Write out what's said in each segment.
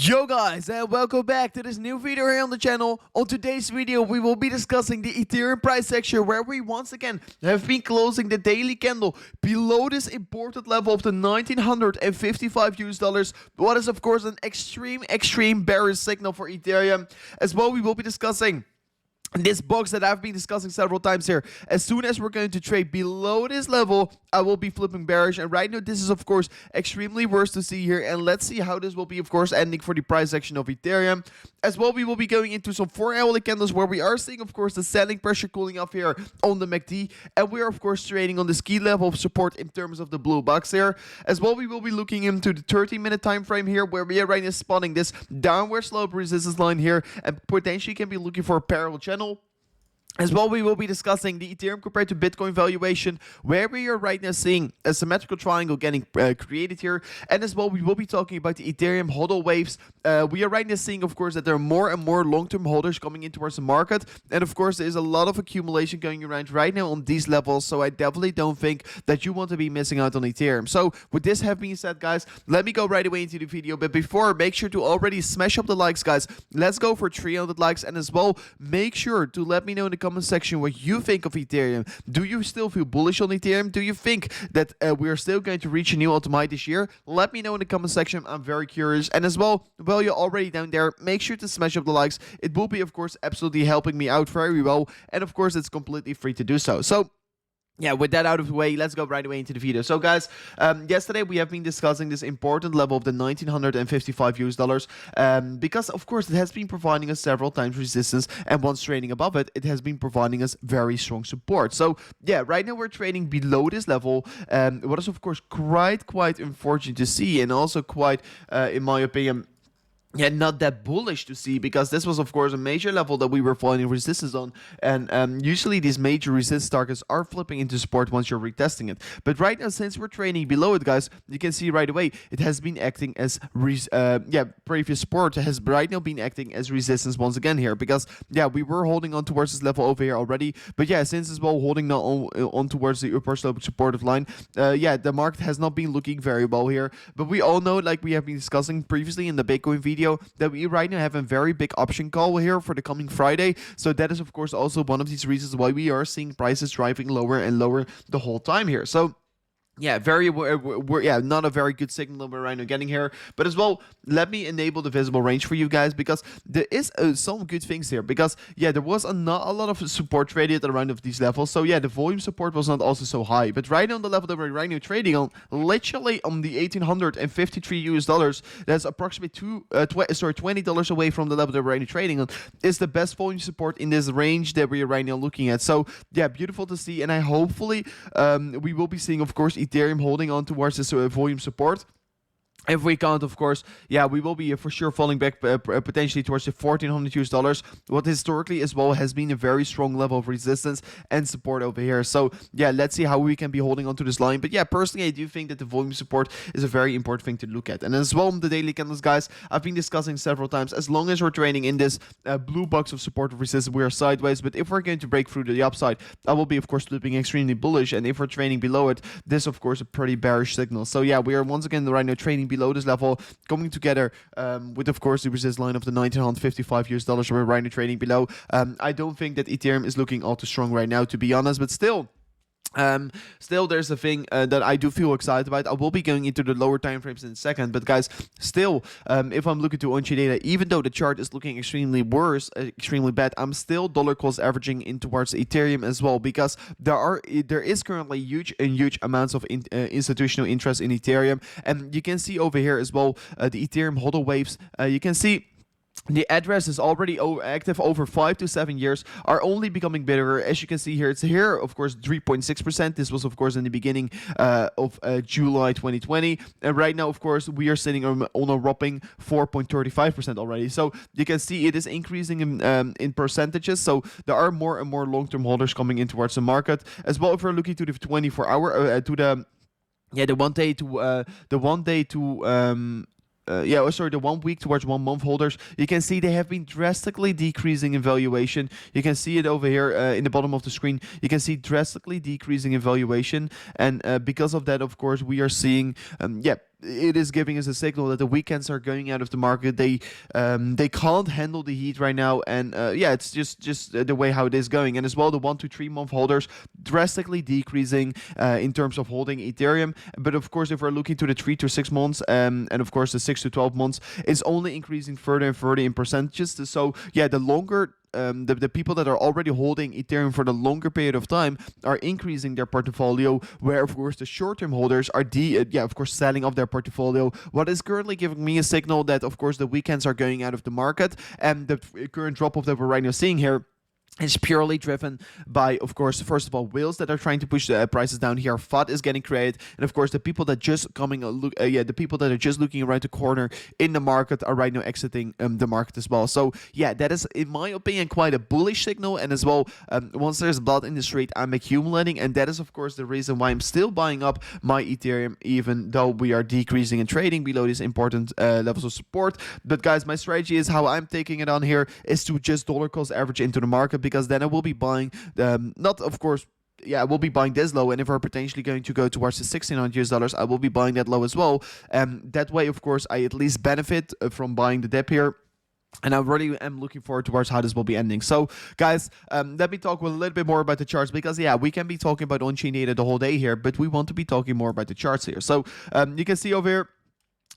Yo guys, and welcome back to this new video here on the channel. On today's video we will be discussing the Ethereum price section, where we once again have been closing the daily candle below this important level of the $1,955, what is of course an extreme bearish signal for Ethereum. As well, we will be discussing this box that I've been discussing several times here. As soon as we're going to trade below this level, I will be flipping bearish. And right now, this is of course extremely worse to see here. And let's see how this will be of course ending for the price section of Ethereum. As well, we will be going into some 4-hourly candles where we are seeing of course the selling pressure cooling off here on the MACD. And we are of course trading on this key level of support in terms of the blue box here. As well, we will be looking into the 30-minute time frame here, where we are right now spotting this downward slope resistance line here and potentially can be looking for a parallel channel. As well, we will be discussing the Ethereum compared to Bitcoin valuation, where we are right now seeing a symmetrical triangle getting created here. And as well, we will be talking about the Ethereum hodl waves. We are right now seeing, of course, that there are more and more long-term holders coming in towards the market. And of course, there is a lot of accumulation going around right now on these levels. So I definitely don't think that you want to be missing out on Ethereum. So with this having been said, guys, let me go right away into the video. But before, make sure to already smash up the likes, guys. Let's go for 300 likes. And as well, make sure to let me know in the comment section what you think of Ethereum. Do you still feel bullish on Ethereum? Do you think that we are still going to reach a new ultimate high this year? Let me know in the comment section. I'm very curious. And as well, while you're already down there, make sure to smash up the likes. It will be, of course, absolutely helping me out very well. And of course, it's completely free to do so. So yeah, with that out of the way, let's go right away into the video. So guys, yesterday we have been discussing this important level of the $1,955, because of course it has been providing us several times resistance, and once trading above it, it has been providing us very strong support. So yeah, right now we're trading below this level, what is of course quite unfortunate to see, and also quite, in my opinion, yeah, not that bullish to see, because this was of course a major level that we were finding resistance on, and usually these major resistance targets are flipping into support once you're retesting it. But right now, since we're trading below it, guys, you can see right away it has been acting as previous support has right now been acting as resistance once again here, because yeah, we were holding on towards this level over here already. But yeah, since as well holding now on towards the upper slope supportive line, yeah, the market has not been looking very well here. But we all know, like we have been discussing previously in the Bitcoin video, that we right now have a very big option call here for the coming Friday. So that is of course also one of these reasons why we are seeing prices driving lower and lower the whole time here. So yeah, not a very good signal that we're right now getting here. But as well, let me enable the visible range for you guys, because there is some good things here. Because yeah, there was not a lot of support traded around of these levels. So yeah, the volume support was not also so high. But right now on the level that we're right now trading on, literally on the $1,853, that's approximately $20 away from the level that we're right now trading on, is the best volume support in this range that we are right now looking at. So yeah, beautiful to see. And I hopefully we will be seeing, of course, Ethereum holding on towards this volume support. If we count, of course, yeah, we will be for sure falling back potentially towards the $1,400, what historically as well has been a very strong level of resistance and support over here. So yeah, let's see how we can be holding on to this line. But yeah, personally, I do think that the volume support is a very important thing to look at. And as well, the daily candles, guys, I've been discussing several times, as long as we're trading in this blue box of support of resistance, we are sideways. But if we're going to break through to the upside, I will be, of course, flipping extremely bullish. And if we're trading below it, this, of course, a pretty bearish signal. So yeah, we are once again right now trading below this level, coming together with, of course, the resistance line of the $1,955 we're right now trading below. I don't think that Ethereum is looking all too strong right now, to be honest, but still there's a thing that I do feel excited about. I will be going into the lower time frames in a second, but guys, still, if I'm looking to on-chain data, even though the chart is looking extremely bad, I'm still dollar cost averaging in towards Ethereum as well, because there is currently huge amounts of institutional interest in Ethereum. And you can see over here as well the Ethereum hodl waves. You can see the address is already active over 5 to 7 years, are only becoming bigger. As you can see here, it's here, of course, 3.6%. This was, of course, in the beginning of July 2020. And right now, of course, we are sitting on a whopping 4.35% already. So you can see it is increasing in percentages. So there are more and more long-term holders coming in towards the market. As well, if we're looking to the 24-hour, the 1 week towards 1 month holders, you can see they have been drastically decreasing in valuation. You can see it over here in the bottom of the screen. You can see drastically decreasing in valuation, and because of that, of course, we are seeing it is giving us a signal that the weekends are going out of the market. They can't handle the heat right now, and yeah, it's just the way how it is going. And as well, the 1 to 3 month holders drastically decreasing in terms of holding Ethereum. But of course, if we're looking to the 3 to 6 months, and of course the 6 to 12 months, is only increasing further and further in percentages. So yeah, the longer the people that are already holding Ethereum for the longer period of time are increasing their portfolio, where of course the short-term holders are of course selling off their portfolio. What is currently giving me a signal that of course the weekends are going out of the market, and the current drop-off that we're right now seeing here is purely driven by, of course, first of all, whales that are trying to push the prices down here. FUD is getting created, and of course, the people that just the people that are just looking around the corner in the market are right now exiting the market as well. So yeah, that is, in my opinion, quite a bullish signal. And as well, once there's blood in the street, I'm accumulating, and that is, of course, the reason why I'm still buying up my Ethereum, even though we are decreasing and trading below these important levels of support. But guys, my strategy is how I'm taking it on here is to just dollar cost average into the market, because then I will be buying, not of course, yeah, I will be buying this low, and if we're potentially going to go towards the $1,600, I will be buying that low as well. That way, of course, I at least benefit from buying the dip here. And I really am looking forward towards how this will be ending. So, guys, let me talk a little bit more about the charts, because, yeah, we can be talking about on-chain data the whole day here, but we want to be talking more about the charts here. So, you can see over here,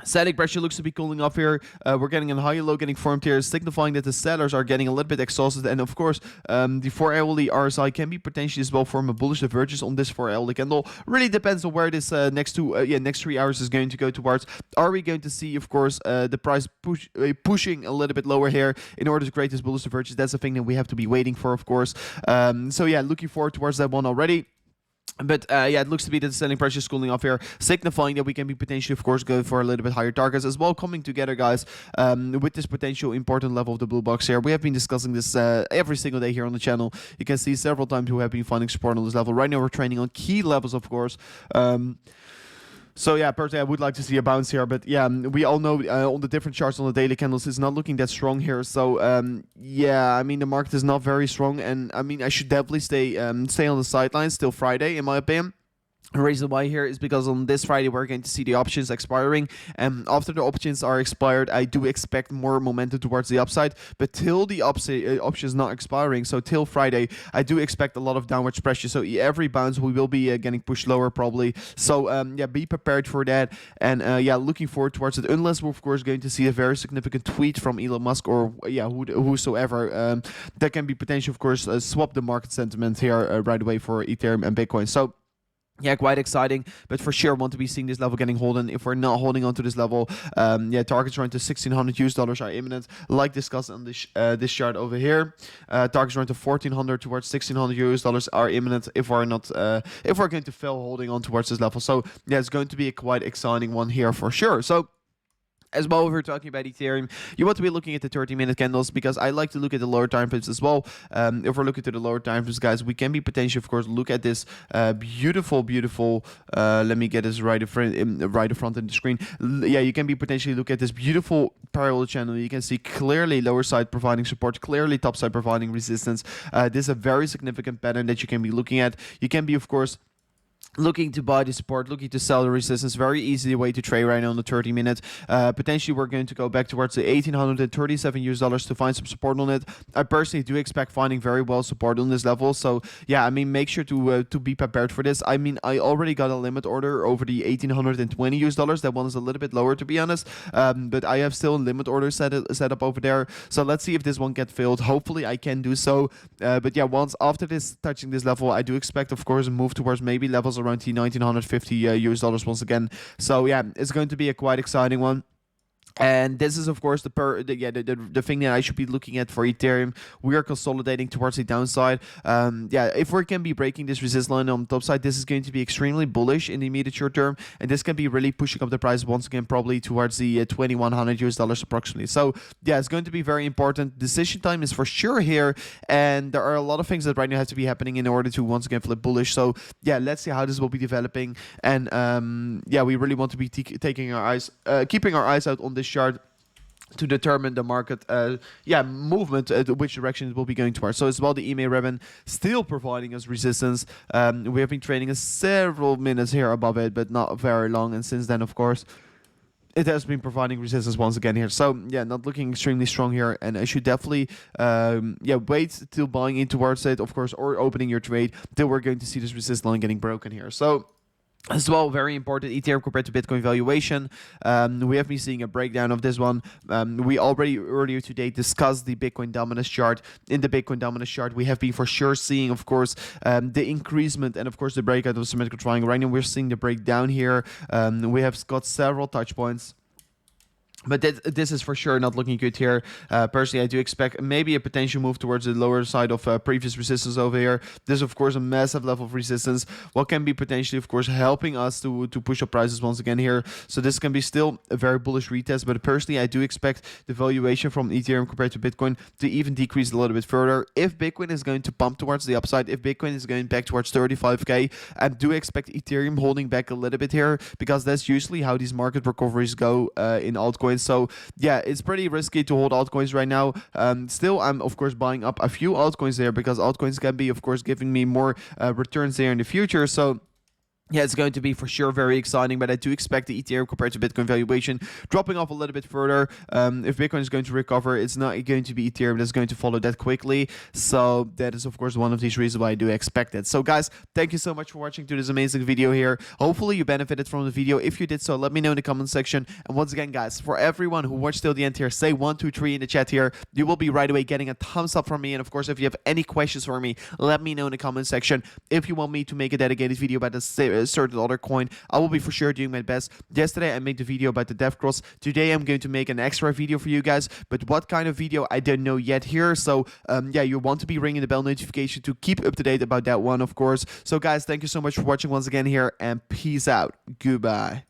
static pressure looks to be cooling off here. We're getting a high low getting formed here, signifying that the sellers are getting a little bit exhausted. And of course, the 4-hourly RSI can be potentially as well form a bullish divergence on this 4-hourly candle. Really depends on where this next 3 hours is going to go towards. Are we going to see, of course, the price pushing a little bit lower here in order to create this bullish divergence? That's the thing that we have to be waiting for, of course. So yeah, looking forward towards that one already. But yeah, it looks to be that the selling pressure is cooling off here, signifying that we can be potentially, of course, going for a little bit higher targets as well, coming together, guys, with this potential important level of the blue box here. We have been discussing this every single day here on the channel. You can see several times we have been finding support on this level. Right now, we're trading on key levels, of course. So yeah, personally, I would like to see a bounce here, but yeah, we all know on the different charts on the daily candles, it's not looking that strong here. So yeah, I mean, the market is not very strong, and I mean, I should definitely stay on the sidelines till Friday, in my opinion. The reason why here is because on this Friday we're going to see the options expiring, and after the options are expired, I do expect more momentum towards the upside. But till the options not expiring, so till Friday, I do expect a lot of downward pressure. So every bounce we will be getting pushed lower probably. So yeah, be prepared for that, and yeah, looking forward towards it. Unless we're of course going to see a very significant tweet from Elon Musk or yeah, whosoever that can be potentially, of course, swap the market sentiment here right away for Ethereum and Bitcoin. So yeah, quite exciting, but for sure want to be seeing this level getting holding. If we're not holding on to this level, yeah, targets around to $1,600 are imminent, like discussed on this this chart over here. Targets around to 1,400 towards $1,600 are imminent if we're not if we're going to fail holding on towards this level. So yeah, it's going to be a quite exciting one here for sure. So as well, if we're talking about Ethereum, you want to be looking at the 30-minute candles, because I like to look at the lower time frames as well. If we're looking to the lower time frames, guys, we can be potentially, of course, look at this beautiful, let me get this right in front of the screen. Yeah, you can be potentially look at this beautiful parallel channel. You can see clearly lower side providing support, clearly top side providing resistance. This is a very significant pattern that you can be looking at. You can be, of course, looking to buy the support, looking to sell the resistance. Very easy way to trade right now on the 30-minute. Potentially, we're going to go back towards the $1,837 to find some support on it. I personally do expect finding very well support on this level. So yeah, I mean, make sure to be prepared for this. I mean, I already got a limit order over the $1,820. That one is a little bit lower, to be honest. But I have still a limit order set up over there. So let's see if this one gets filled. Hopefully, I can do so. But yeah, once after this touching this level, I do expect, of course, a move towards maybe levels around the $1,950 once again. So yeah, it's going to be a quite exciting one. And this is, of course, the thing that I should be looking at for Ethereum. We are consolidating towards the downside. Yeah, if we can be breaking this resistance line on the top side, this is going to be extremely bullish in the immediate short term, and this can be really pushing up the price once again, probably towards the $2,100 approximately. So yeah, it's going to be very important. Decision time is for sure here, and there are a lot of things that right now have to be happening in order to once again flip bullish. So yeah, let's see how this will be developing, and yeah, we really want to be keeping our eyes out on this chart to determine the market movement, which direction it will be going towards. So as well, the EMA ribbon still providing us resistance. We have been trading several minutes here above it, but not very long, and since then, of course, it has been providing resistance once again here. So yeah, not looking extremely strong here, and I should definitely wait till buying in towards it, of course, or opening your trade till we're going to see this resistance line getting broken here. So as well, very important, Ethereum compared to Bitcoin valuation. We have been seeing a breakdown of this one. We already earlier today discussed the Bitcoin dominance chart. In the Bitcoin dominance chart, we have been for sure seeing, of course, the increasement and, of course, the breakout of the symmetrical triangle. Right now, we're seeing the breakdown here. We have got several touch points. But this is for sure not looking good here. Personally, I do expect maybe a potential move towards the lower side of previous resistance over here. This is, of course, a massive level of resistance. What can be potentially, of course, helping us to push up prices once again here. So this can be still a very bullish retest. But personally, I do expect the valuation from Ethereum compared to Bitcoin to even decrease a little bit further. If Bitcoin is going to pump towards the upside, if Bitcoin is going back towards 35K, I do expect Ethereum holding back a little bit here, because that's usually how these market recoveries go in altcoins. So yeah, it's pretty risky to hold altcoins right now. Still, I'm of course buying up a few altcoins there, because altcoins can be, of course, giving me more returns there in the future. So yeah, it's going to be for sure very exciting, but I do expect the Ethereum compared to Bitcoin valuation dropping off a little bit further. If Bitcoin is going to recover, it's not going to be Ethereum that's going to follow that quickly. So that is, of course, one of these reasons why I do expect it. So guys, thank you so much for watching to this amazing video here. Hopefully you benefited from the video. If you did so, let me know in the comment section. And once again, guys, for everyone who watched till the end here, say 1, 2, 3 in the chat here. You will be right away getting a thumbs up from me. And of course, if you have any questions for me, let me know in the comment section. If you want me to make a dedicated video about the certain other coin, I will be for sure doing my best. Yesterday I made the video about the dev cross. Today I'm going to make an extra video for you guys, but what kind of video I don't know yet here. So yeah, you want to be ringing the bell notification to keep up to date about that one, of course. So guys, thank you so much for watching once again here, and peace out. Goodbye.